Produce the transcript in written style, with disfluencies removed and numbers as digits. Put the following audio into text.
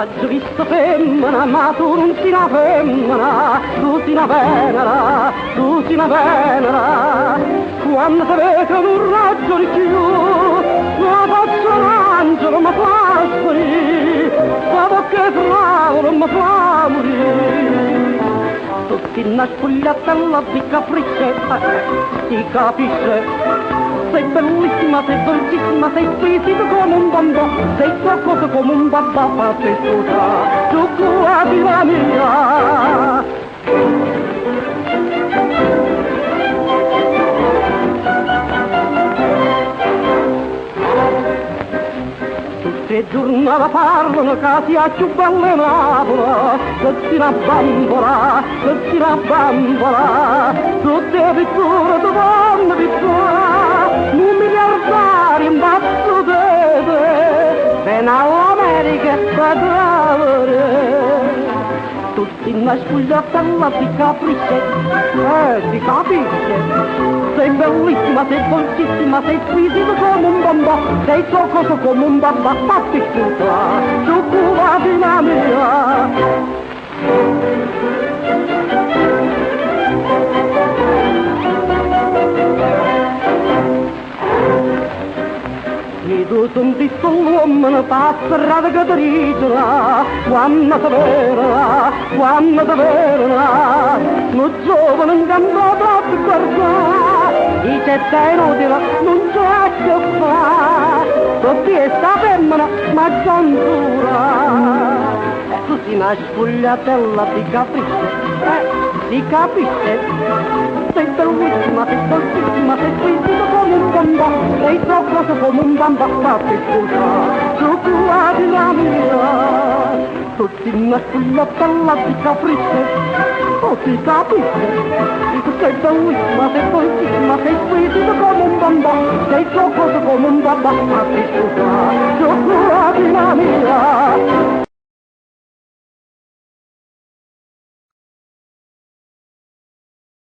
t'ha già visto femmina, ma tu non sei una femmina, tu sei una venera, tu sei una venera. Quando ti vedo un raggio di più, la faccia un angelo mi fa sparire, la bocca è bravo non mi fa morire. Tutti una spogliatella di capricce, si capisce. Sei bellissima, sei dolcissima, sei squisita come un bambò, sei qualcosa come un babà, fate scusa, tu guardi la mia. Tutte le giornate parlano che sia più bella Napoli, che sia una bambola, che sia una bambola, tutte le pitture di donne pitture. Un miliardario in basso vede, viene all'America per lavorare. Tutti una spogliatella di capricce, si capisce. Sei bellissima, sei dolcissima, sei squisita come un bambà, sei qualcosa come un babà, fatti scusa, tu guardi la mia. I due sono visto l'uomo per strada che dirigela, quando ti verrà, quando ti verrà, lo giovane in campo troppo guardare, i cetta è inutile, non c'è che fare, tutti è sta femmina, ma giantura. Tu sei una spogliatella di capricce, si capisce. Sei bellissima, sei dolcissima, sei squisita come un bambà, sei troppo come un bambà, fatti scusa, tu guardi la mia. Tutti una spogliatella di capricce, si capisce. Sei bellissima, sei dolcissima, sei squisita come un bambà, sei troppo come un bambà, fatti scusa.